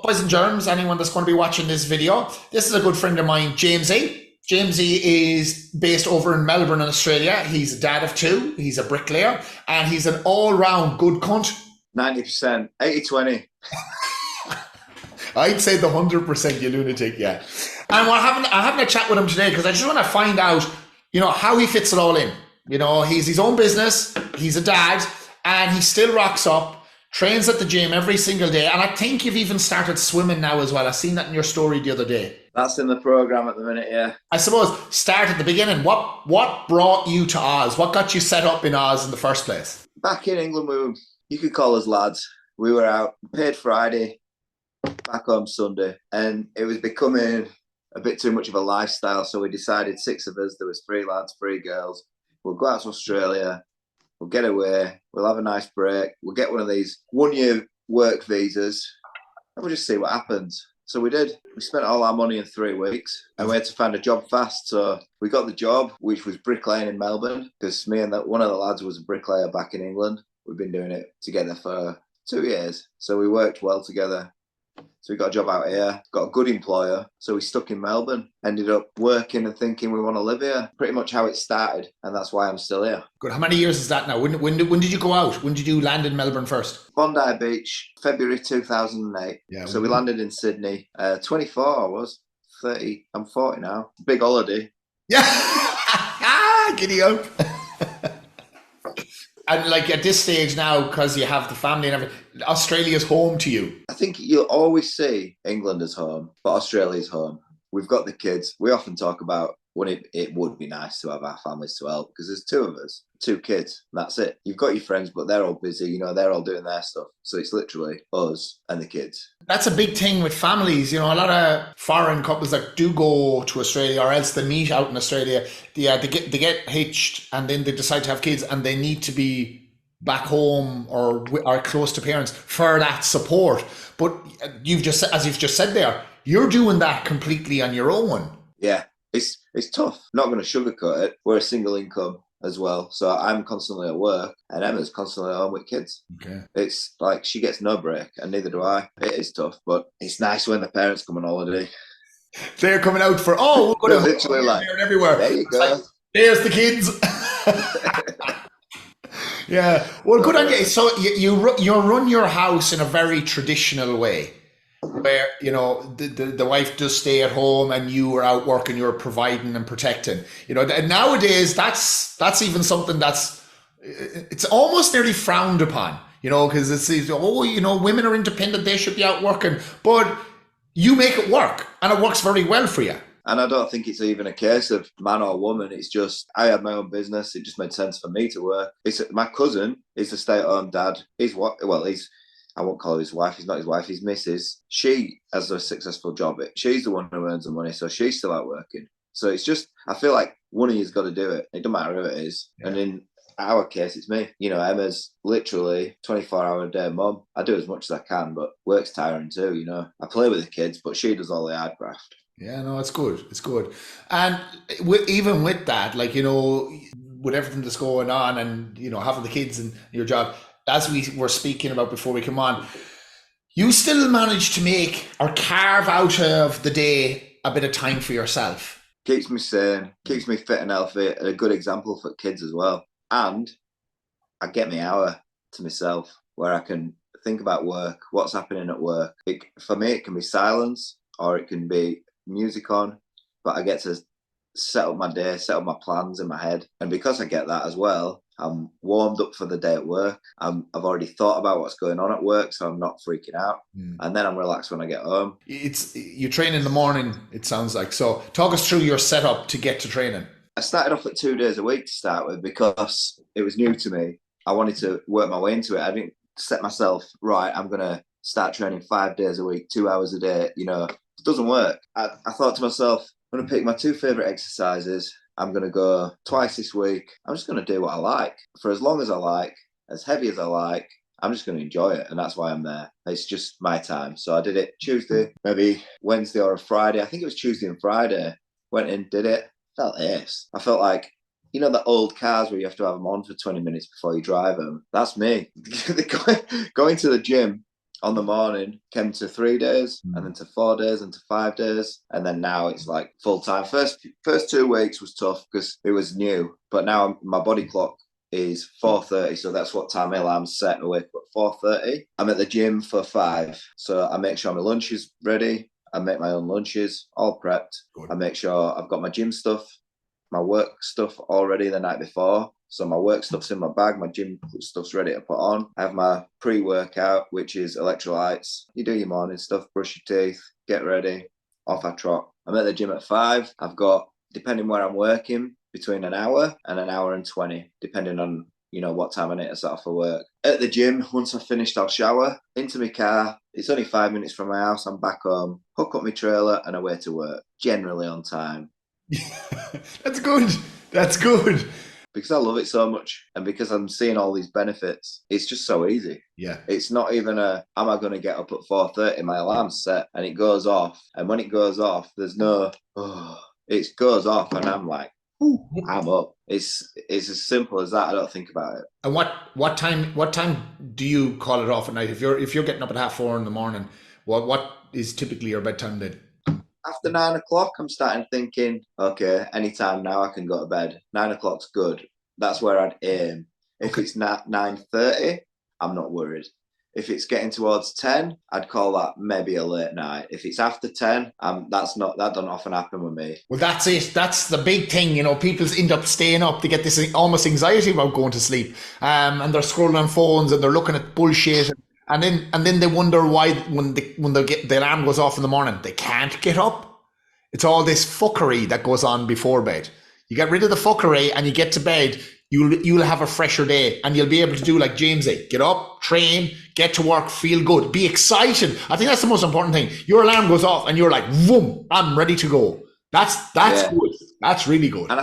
Boys and germs, anyone that's going to be watching this video, this is a good friend of mine, Jamesy. Jamesy is based over in Melbourne in Australia. He's a dad of two, he's a bricklayer, and he's an all-round good cunt. 90%, 80-20. I'd say the 100%, you lunatic, yeah. And I'm having a chat with him today because I just want to find out, how he fits it all in. He's his own business, he's a dad, and he still rocks up, trains at the gym every single day. And I think you've even started swimming now as well. I seen that in your story the other day. That's in the program at the minute, yeah. I suppose, start at the beginning. What brought you to Oz? What got you set up in Oz in the first place? Back in England, you could call us lads. We were out, paid Friday, back home Sunday, and it was becoming a bit too much of a lifestyle. So we decided, 6 of us, there was 3 lads, 3 girls. We'll go out to Australia, we'll get away, we'll have a nice break, we'll get one of these 1-year work visas, and we'll just see what happens. So we did. We spent all our money in 3 weeks, and we had to find a job fast. So we got the job, which was bricklaying in Melbourne, because me and one of the lads was a bricklayer back in England. We've been doing it together for 2 years. So we worked well together. So we got a job out here, got a good employer. So we stuck in Melbourne, ended up working and thinking we want to live here. Pretty much how it started. And that's why I'm still here. Good. How many years is that now? When did you go out? When did you land in Melbourne first? Bondi Beach, February 2008. Yeah. So we landed in Sydney. 24 I was. 30. I'm 40 now. Big holiday. Yeah. Giddy up. And like at this stage now, because you have the family and everything, Australia's home to you. I think you'll always see England as home, but Australia's home. We've got the kids. We often talk about when it would be nice to have our families to help, because there's 2 of us, 2 kids, and that's it. You've got your friends, but they're all busy, they're all doing their stuff. So it's literally us and the kids. That's a big thing with families. A lot of foreign couples that do go to Australia, or else they meet out in Australia, they get hitched and then they decide to have kids, and they need to be back home or close to parents for that support. But as you've just said there, you're doing that completely on your own. Yeah, it's tough. Not going to sugarcoat it. We're a single income as well, so I'm constantly at work, and Emma's constantly at home with kids. Okay. It's like she gets no break, and neither do I. It is tough, but it's nice when the parents come on holiday. They're coming out for we're going to literally like there and everywhere. There you go. Like, there's the kids. Yeah. Well, good on you. So you run your house in a very traditional way, where the wife does stay at home and you are out working, you're providing and protecting. And nowadays that's even something it's almost nearly frowned upon. Because it's women are independent, they should be out working, but you make it work, and it works very well for you. And I don't think it's even a case of man or woman. It's just, I had my own business. It just made sense for me to work. My cousin is a stay-at-home dad. I won't call her his wife. He's not his wife. He's Mrs. She has a successful job. She's the one who earns the money, so she's still out working. So it's just, I feel like one of you's got to do it. It doesn't matter who it is. Yeah. And in our case, it's me. Emma's literally 24-hour-a-day mum. I do as much as I can, but work's tiring too. I play with the kids, but she does all the hard graft. Yeah, no, it's good. It's good. And even with that, with everything that's going on and, having the kids and your job, as we were speaking about before we come on, you still manage to make or carve out of the day a bit of time for yourself. Keeps me sane, keeps me fit and healthy, and a good example for kids as well. And I get my hour to myself where I can think about work, what's happening at work. For me, it can be silence or it can be music on, but I get to set up my day, set up my plans in my head. And because I get that as well, I'm warmed up for the day at work. I've already thought about what's going on at work, so I'm not freaking out. And then I'm relaxed when I get home. You train in the morning, it sounds like. So talk us through your setup to get to training. I started off at 2 days a week to start with because it was new to me. I wanted to work my way into it. I didn't set myself, right, I'm going to start training 5 days a week, 2 hours a day. It doesn't work. I thought to myself, I'm going to pick my 2 favourite exercises. I'm going to go twice this week. I'm just going to do what I like for as long as I like, as heavy as I like. I'm just going to enjoy it. And that's why I'm there. It's just my time. So I did it Tuesday, maybe Wednesday or a Friday. I think it was Tuesday and Friday. Went in, did it. Felt ace. I felt like, the old cars where you have to have them on for 20 minutes before you drive them. That's me. Going to the gym on the morning, came to 3 days, and then to 4 days, and to 5 days, and then now it's like full time. First 2 weeks was tough because it was new, but now my body clock is 4:30, so that's what time my alarm's set. Awake at 4:30. I'm at the gym for 5, so I make sure my lunch is ready. I make my own lunches, all prepped. Good. I make sure I've got my gym stuff, my work stuff all ready the night before. So my work stuff's in my bag, my gym stuff's ready to put on. I have my pre-workout, which is electrolytes. You do your morning stuff, brush your teeth, get ready, off I trot. I'm at the gym at 5. I've got, depending where I'm working, between an hour and an hour and 20, depending on, what time I need to set off for work. At the gym, once I've finished, I'll shower, into my car. It's only 5 minutes from my house. I'm back home, hook up my trailer and away to work, generally on time. That's good. That's good. Because I love it so much and because I'm seeing all these benefits, it's just so easy. Yeah. It's not even am I going to get up at 4:30? My alarm's set and it goes off. And when it goes off, there's no, it goes off and I'm like, I'm up. It's as simple as that. I don't think about it. And what time do you call it off at night? If you're getting up at 4:30 in the morning, what is typically your bedtime then? After 9 o'clock, I'm starting thinking, okay, anytime now I can go to bed. 9 o'clock's good. That's where I'd aim. If it's not 9:30, I'm not worried. If it's getting towards 10, I'd call that maybe a late night. If it's after 10, that doesn't often happen with me. Well, that's it. That's the big thing. People end up staying up. They get this almost anxiety about going to sleep, and they're scrolling on phones and they're looking at bullshit. And then they wonder why when the alarm goes off in the morning, they can't get up. It's all this fuckery that goes on before bed. You get rid of the fuckery and you get to bed, you'll have a fresher day and you'll be able to do like James said, get up, train, get to work, feel good, be excited. I think that's the most important thing. Your alarm goes off and you're like, boom, I'm ready to go. That's good. That's really good. And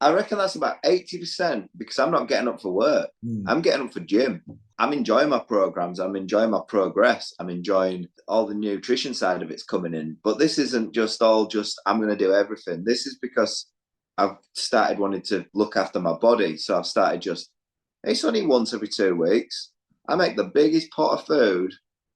I reckon that's about 80% because I'm not getting up for work. I'm getting up for gym. I'm enjoying my programs. I'm enjoying my progress. I'm enjoying all the nutrition side of it's coming in. But this isn't just I'm going to do everything. This is because I've started wanting to look after my body. So I've started it's only once every 2 weeks. I make the biggest pot of food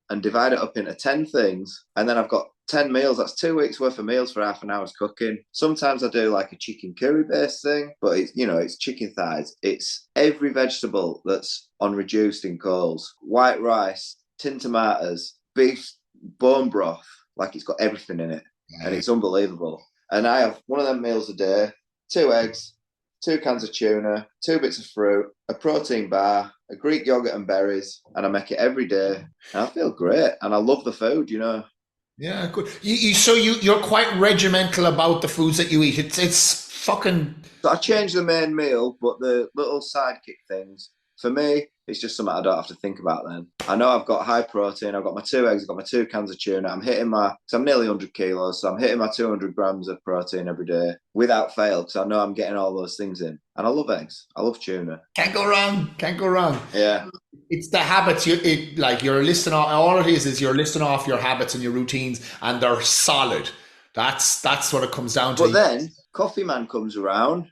and divide it up into 10 things. And then I've got 10 meals. That's 2 weeks worth of meals for half an hour's cooking. Sometimes I do like a chicken curry based thing, but it's chicken thighs. It's every vegetable that's unreduced in coals, white rice, tin tomatoes, beef, bone broth. Like it's got everything in it. And it's unbelievable. And I have one of them meals a day, 2 eggs, 2 cans of tuna, 2 bits of fruit, a protein bar, a Greek yogurt and berries, and I make it every day. And I feel great. And I love the food, Yeah, good. You're quite regimental about the foods that you eat. It's fucking. So I change the main meal, but the little sidekick things, for me, it's just something I don't have to think about then. I know I've got high protein. I've got my 2 eggs. I've got my 2 cans of tuna. I'm nearly 100 kilos. So I'm hitting my 200 grams of protein every day without fail because I know I'm getting all those things in. And I love eggs. I love tuna. Can't go wrong. Can't go wrong. Yeah. It's the habits. You're listing off. All it is you're listing off your habits and your routines, and they're solid. That's what it comes down to. But then coffee man comes around.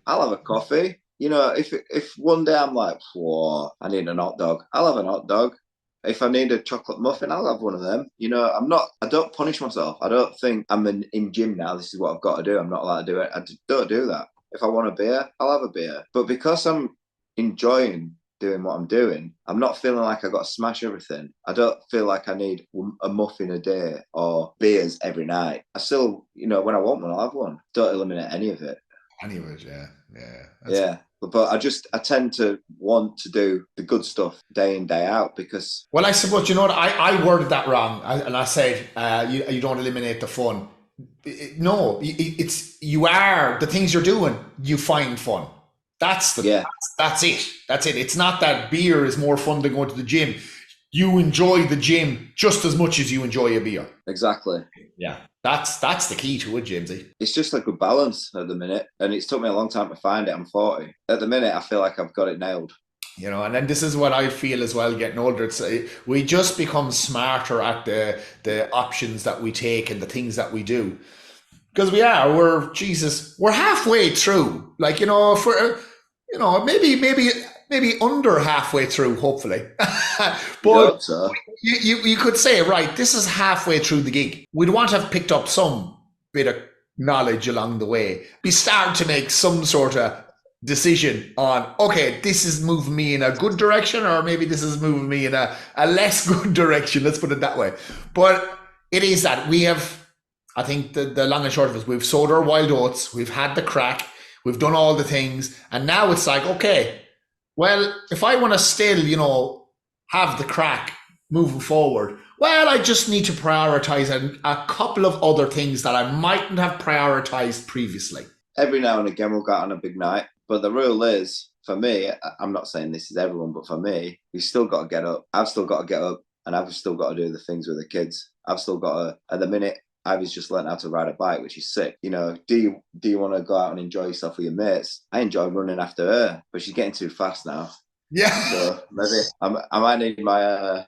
I'll have a coffee. If one day I'm like, whoa, I need an hot dog, I'll have an hot dog. If I need a chocolate muffin, I'll have one of them. I don't punish myself. I don't think I'm in gym now. This is what I've got to do. I'm not allowed to do it. I don't do that. If I want a beer, I'll have a beer. But because I'm enjoying doing what I'm doing, I'm not feeling like I got to smash everything. I don't feel like I need a muffin a day or beers every night. I still, when I want one, I'll have one. Don't eliminate any of it. Any of it, yeah. Yeah. But I tend to want to do the good stuff day in, day out because... Well, I suppose, you know what, I worded that wrong. I said, you don't eliminate the fun. No, you are, the things you're doing, you find fun. That's it. That's it. It's not that beer is more fun than going to the gym. You enjoy the gym just as much as you enjoy a beer. Exactly. Yeah. That's the key to it, Jamesy. It's just a good balance at the minute. And it's took me a long time to find it. I'm 40. At the minute, I feel like I've got it nailed. And then this is what I feel as well, getting older. We just become smarter at the options that we take and the things that we do. Because we're halfway through. Like, if we're, maybe maybe under halfway through, hopefully. You But hope so. you could say, right, this is halfway through the gig. We'd want to have picked up some bit of knowledge along the way. We start to make some sort of decision on, okay, this is moving me in a good direction, or maybe this is moving me in a less good direction. Let's put it that way. But it is that we have, I think the long and short of it is we've sowed our wild oats, we've had the crack, we've done all the things, and now it's like, okay, well, if I want to still, have the crack moving forward, well, I just need to prioritize a couple of other things that I mightn't have prioritized previously. Every now and again, we'll go out on a big night. But the rule is, for me, I'm not saying this is everyone, but for me, you still got to get up. I've still got to get up, and I've still got to do the things with the kids. I've still got to, at the minute, Ivy's just learned how to ride a bike, which is sick. Do you want to go out and enjoy yourself with your mates? I enjoy running after her, but she's getting too fast now. Yeah. So maybe I might need my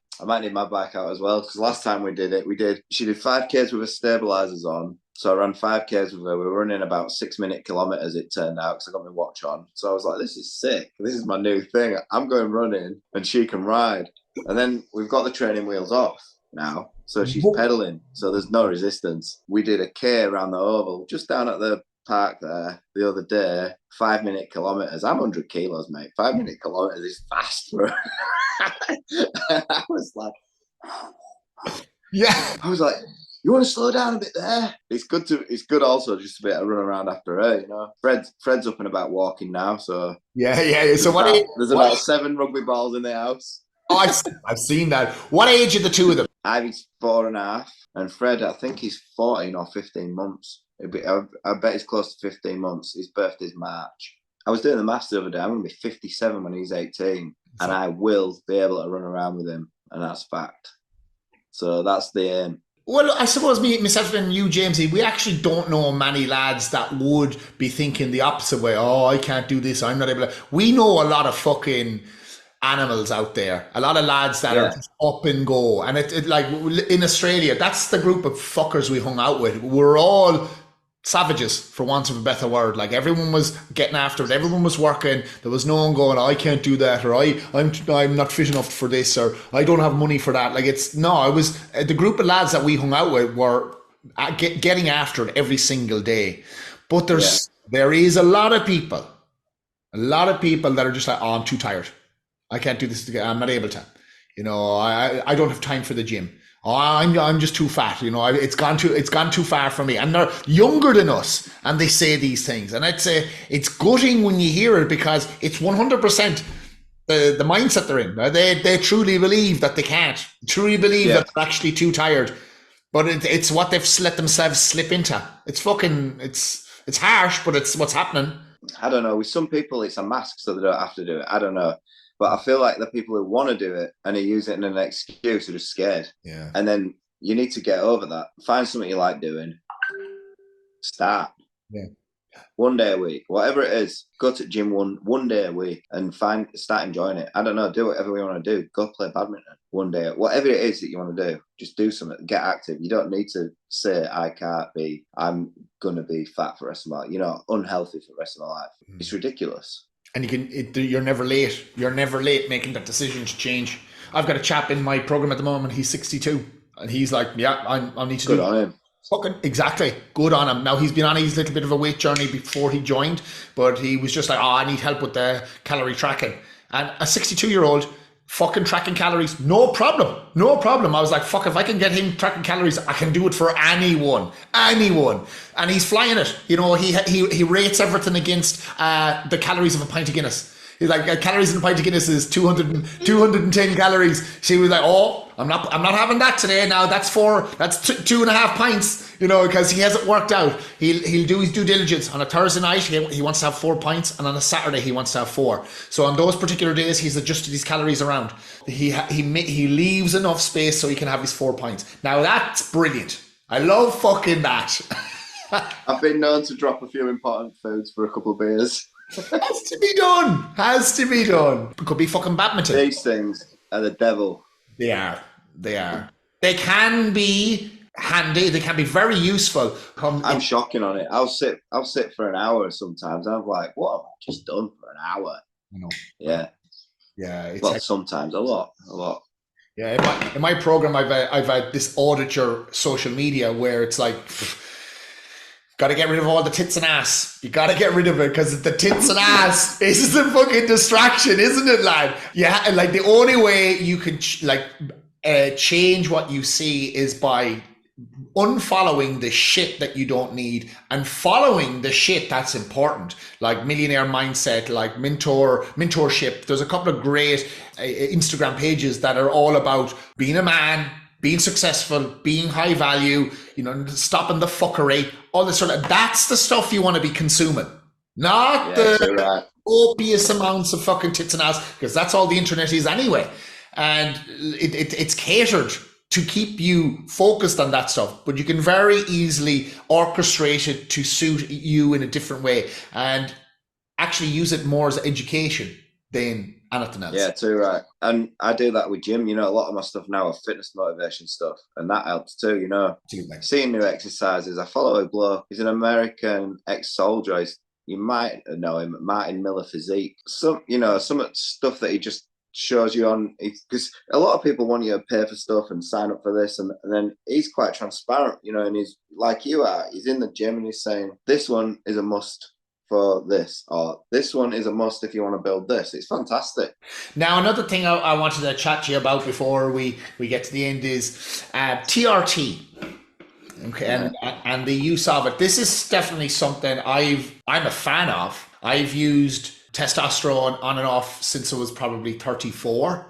bike out as well, because last time we did it, she did 5Ks with her stabilizers on. So I ran 5Ks with her. We were running about 6-minute kilometers, it turned out, because I got my watch on. So I was like, this is sick. This is my new thing. I'm going running and she can ride. And then we've got the training wheels off now. So she's pedaling. So there's no resistance. We did a K around the oval, just down at the park there the other day, 5-minute kilometers. I'm 100 kilos, mate. 5-minute kilometers is fast for her. I was like, yeah. I was like, you want to slow down a bit there? It's good also just to be able to run around after her, Fred's up and about walking now, so yeah. So there's about 7 rugby balls in the house. Oh, I've seen that. What age are the two of them? Ivy's 4.5, and Fred, I think he's 14 or 15 months. I bet he's close to 15 months. His birthday's March. I was doing the maths the other day. I'm going to be 57 when he's 18, and I will be able to run around with him, and that's fact. So that's the aim. Well, I suppose myself and you, Jamesy, we actually don't know many lads that would be thinking the opposite way. Oh, I can't do this. I'm not able to. We know a lot of fucking animals out there. A lot of lads that are just up and go. And it like in Australia, that's the group of fuckers we hung out with. We're all savages, for want of a better word. Like everyone was getting after it. Everyone was working. There was no one going, I can't do that, or I'm not fit enough for this, or I don't have money for that. Like I was the group of lads that we hung out with were getting after it every single day. But there is a lot of people that are just like, oh, I'm too tired. I can't do this again. I'm not able to. I don't have time for the gym. Oh, I'm just too fat. It's gone too far for me. And they're younger than us, and they say these things. And I'd say it's gutting when you hear it, because it's 100% the mindset they're in. They truly believe that they can't. Truly believe that they're actually too tired. But it's what they've let themselves slip into. It's harsh, but it's what's happening. I don't know. With some people, it's a mask, so they don't have to do it. I don't know. But I feel like the people who want to do it and they use it in an excuse are just scared. Yeah. And then you need to get over that. Find something you like doing. Start. Yeah. 1 day a week, whatever it is, go to gym one day a week and start enjoying it. I don't know, do whatever you want to do. Go play badminton 1 day. Whatever it is that you want to do, just do something. Get active. You don't need to say, I'm going to be fat for the rest of my life, unhealthy for the rest of my life. It's ridiculous. And you're never late. You're never late making that decision to change. I've got a chap in my program at the moment. He's 62, and he's like, "Yeah, I need to do." Good on him. Fucking exactly. Good on him. Now he's been on his little bit of a weight journey before he joined, but he was just like, "Oh, I need help with the calorie tracking." And a 62-year-old fucking tracking calories, no problem. I was like, fuck, if I can get him tracking calories, I can do it for anyone. And he's flying it. He rates everything against the calories of a pint of Guinness. He's like, calories in a pint of Guinness is 210 calories. She was like, oh, I'm not having that today. Now that's 2.5 pints, because he hasn't worked out. He'll do his due diligence. On a Thursday night, he wants to have 4 pints, and on a Saturday, he wants to have 4. So on those particular days, he's adjusted his calories around. He leaves enough space so he can have his 4 pints. Now that's brilliant. I love fucking that. I've been known to drop a few important foods for a couple of beers. Has to be done. It could be fucking badminton. These things are the devil. They are. They can be handy. They can be very useful. I'm shocking on it. I'll sit for an hour sometimes. And I'm like, what have I just done for an hour? I know. Yeah. Yeah, it's Well, sometimes a lot. yeah. In my program, I've had this audit your social media where it's like, got to get rid of all the tits and ass. You got to get rid of it because the tits and ass is a fucking distraction, isn't it, lad? Yeah, and like the only way you can change what you see is by unfollowing the shit that you don't need and following the shit that's important, like millionaire mindset, like mentorship. There's a couple of great Instagram pages that are all about being a man, being successful, being high value, stopping the fuckery, all this sort of, that's the stuff you want to be consuming, not the copious amounts of fucking tits and ass, because that's all the internet is anyway. And it's catered to keep you focused on that stuff, but you can very easily orchestrate it to suit you in a different way and actually use it more as education than anything else. Yeah, too right. And I do that with gym. A lot of my stuff now are fitness motivation stuff, and that helps too. Seeing new exercises. I follow a bloke. He's an American ex-soldier. You might know him, Martin Miller Physique. Some stuff that he just shows you on, because a lot of people want you to pay for stuff and sign up for this, and then he's quite transparent, and he's like you are. He's in the gym and he's saying this one is a must for this, or this one is a must if you want to build this. It's fantastic. Now, another thing I wanted to chat to you about before we get to the end is TRT. Okay, and the use of it. This is definitely something I'm a fan of. I've used testosterone on and off since I was probably 34.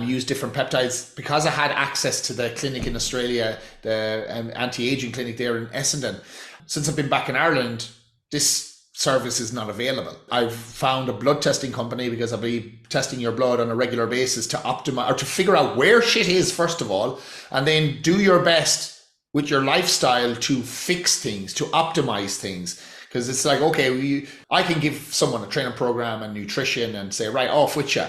Used different peptides because I had access to the clinic in Australia, the anti-aging clinic there in Essendon. Since I've been back in Ireland, this service is not available. I've found a blood testing company because I'll be testing your blood on a regular basis to optimize, or to figure out where shit is first of all, and then do your best with your lifestyle to fix things, to optimize things. Because it's like, okay, I can give someone a training program and nutrition and say, right, off with you.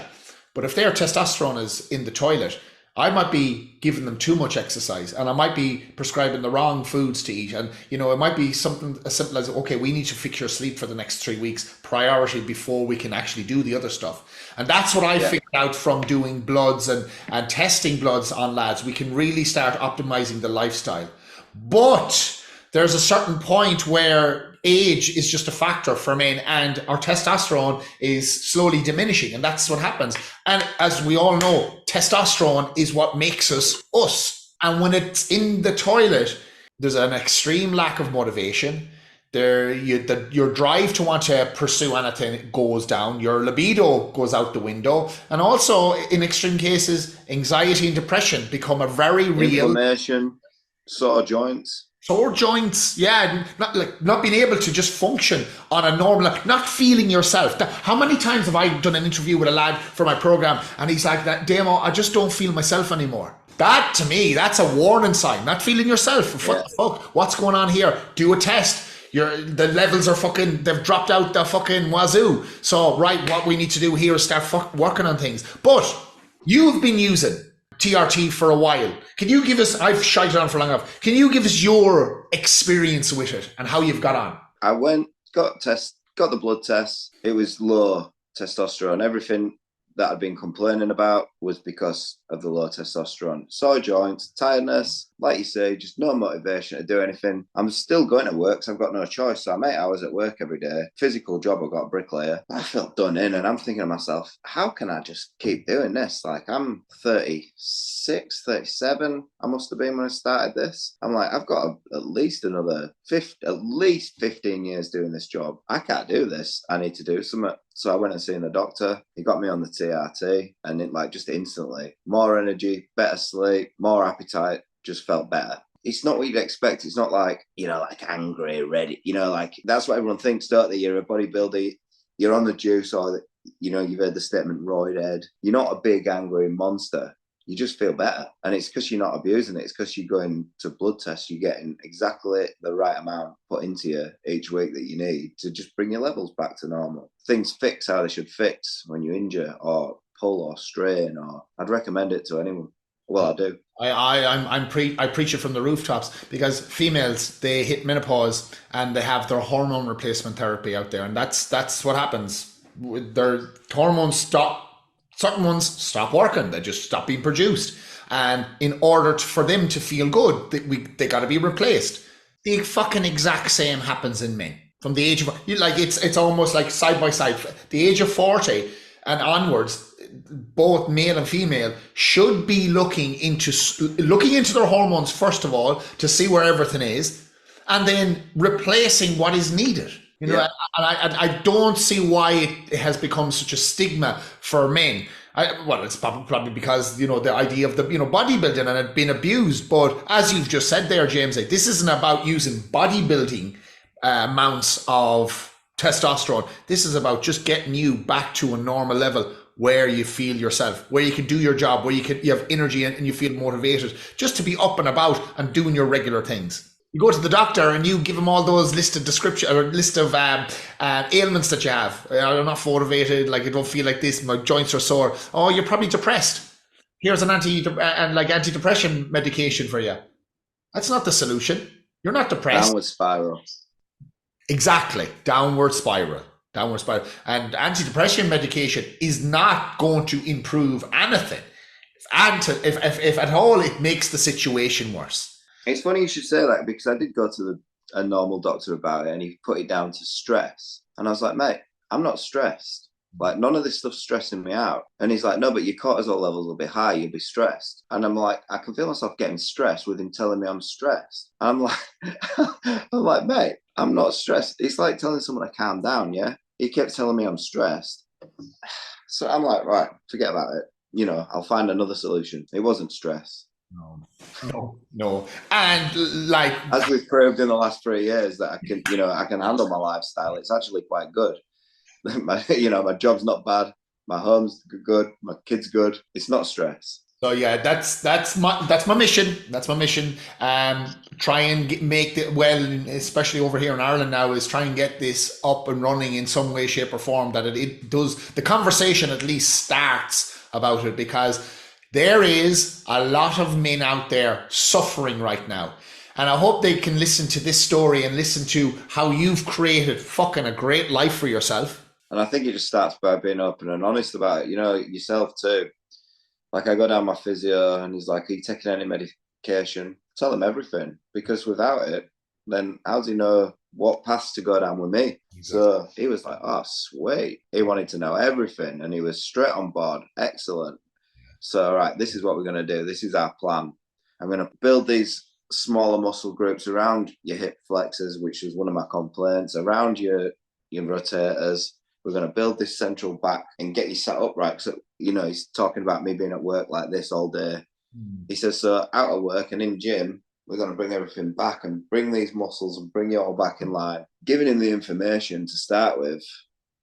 But if their testosterone is in the toilet, I might be giving them too much exercise, and I might be prescribing the wrong foods to eat. And, it might be something as simple as, okay, we need to fix your sleep for the next 3 weeks, priority, before we can actually do the other stuff. And that's what I figured out from doing bloods and testing bloods on lads. We can really start optimizing the lifestyle. But there's a certain point where age is just a factor for men, and our testosterone is slowly diminishing, and that's what happens. And as we all know, testosterone is what makes us us. And when it's in the toilet, there's an extreme lack of motivation. Your drive to want to pursue anything goes down. Your libido goes out the window, and also in extreme cases, anxiety and depression become a very real. Inflammation, sore joints. Sore joints, yeah, not being able to just function on a normal, not feeling yourself. How many times have I done an interview with a lad for my program, and he's like, "That Damo, I just don't feel myself anymore." That to me, that's a warning sign. Not feeling yourself. What the fuck? What's going on here? Do a test. The levels are they've dropped out the fucking wazoo. So right, what we need to do here is start working on things. But you've been using TRT for a while. Can you give us, I've shied on for long enough, can you give us your experience with it and how you've got on? I got the blood test. It was low testosterone. Everything that I'd been complaining about was because of the low testosterone. Sore joints, tiredness, like you say, just no motivation to do anything. I'm still going to work, so I've got no choice. So I'm 8 hours at work every day. Physical job, I've got a bricklayer. I felt done in, and I'm thinking to myself, how can I just keep doing this? Like, I'm 36, 37, I must have been when I started this. I'm like, I've got at least another 15 years doing this job. I can't do this. I need to do something. So I went and seen the doctor. He got me on the TRT, and it just instantly, more energy, better sleep, more appetite, just felt better. It's not what you'd expect. It's not like, like angry, ready, like that's what everyone thinks, don't they? You're a bodybuilder, you're on the juice, or, you've heard the statement, roidhead. You're not a big angry monster. You just feel better. And it's because you're not abusing it. It's because you're going to blood tests. You're getting exactly the right amount put into you each week that you need to just bring your levels back to normal. Things fix how they should fix when you injure or pull or strain, or I'd recommend it to anyone. Well, I do. I preach it from the rooftops, because females, they hit menopause and they have their hormone replacement therapy out there. And that's what happens. Their hormones stop Certain ones stop working. They just stop being produced. And in order for them to feel good, they got to be replaced. The fucking exact same happens in men. From the age of, like, it's almost like side by side. The age of 40 and onwards, both male and female should be looking into their hormones first of all to see where everything is, and then replacing what is needed. You know, and I don't see why it has become such a stigma for men. Well, it's probably because, you know, the idea of the, you know, bodybuilding and it being abused. But as you've just said there, James, like, this isn't about using bodybuilding amounts of testosterone. This is about just getting you back to a normal level where you feel yourself, where you can do your job, where you have energy and you feel motivated just to be up and about and doing your regular things. You go to the doctor and you give him all those list of ailments that you have. I'm not motivated, like I don't feel like this, my joints are sore. Oh, you're probably depressed. Here's an antidepressant medication for you. That's not the solution. You're not depressed. Downward spiral. Exactly. Downward spiral. And antidepressant medication is not going to improve anything. If at all, it makes the situation worse. It's funny you should say that, because I did go to a normal doctor about it and he put it down to stress. And I was like, mate, I'm not stressed. Like, none of this stuff's stressing me out. And he's like, no, but your cortisol levels will be high, you'll be stressed. And I'm like, I can feel myself getting stressed with him telling me I'm stressed. And I'm like, mate, I'm not stressed. It's like telling someone to calm down, yeah? He kept telling me I'm stressed. So I'm like, right, forget about it. You know, I'll find another solution. It wasn't stress. No. And like, as we've proved in the last 3 years, that I can handle my lifestyle. It's actually quite good. My job's not bad. My home's good. My kid's good. It's not stress. So yeah, that's my mission. That's my mission. Try and make it well, especially over here in Ireland now, is try and get this up and running in some way, shape, or form. That it does, the conversation at least starts about it, because there is a lot of men out there suffering right now. And I hope they can listen to this story and listen to how you've created fucking a great life for yourself. And I think it just starts by being open and honest about it, you know, yourself too. Like, I go down my physio and he's like, are you taking any medication? Tell him everything, because without it, then how does he know what paths to go down with me? Exactly. So he was like, oh, sweet. He wanted to know everything and he was straight on board. Excellent. So, all right, this is what we're going to do. This is our plan. I'm going to build these smaller muscle groups around your hip flexors, which was one of my complaints, around your rotators. We're going to build this central back and get you sat upright. So, you know, he's talking about me being at work like this all day. He says, so out of work and in gym, we're going to bring everything back and bring these muscles and bring you all back in line. Giving him the information to start with,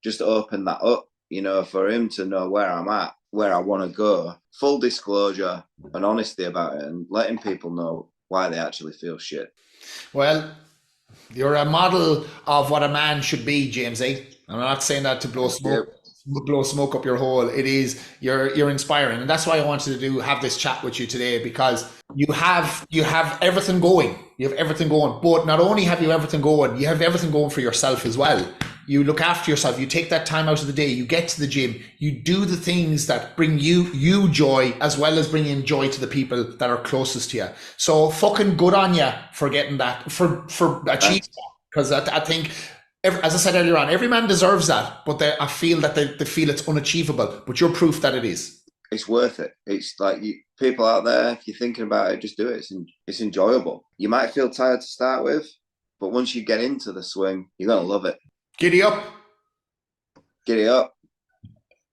just open that up, you know, for him to know where I'm at, where I want to go. Full disclosure and honesty about it, and letting people know why they actually feel shit. Well, you're a model of what a man should be, Jamesy. I'm not saying that to blow smoke up your hole. It is, you're inspiring, and that's why I wanted to have this chat with you today, because you have everything going. You have everything going, but not only have you everything going, you have everything going for yourself as well. You look after yourself. You take that time out of the day. You get to the gym. You do the things that bring you joy, as well as bringing joy to the people that are closest to you. So fucking good on you for getting that, for achieving that. Because I think, as I said earlier on, every man deserves that, but I feel that they feel it's unachievable. But you're proof that it is. It's worth it. It's like, people out there, if you're thinking about it, just do it. It's enjoyable. You might feel tired to start with, but once you get into the swing, you're going to love it. Giddy up. Giddy up.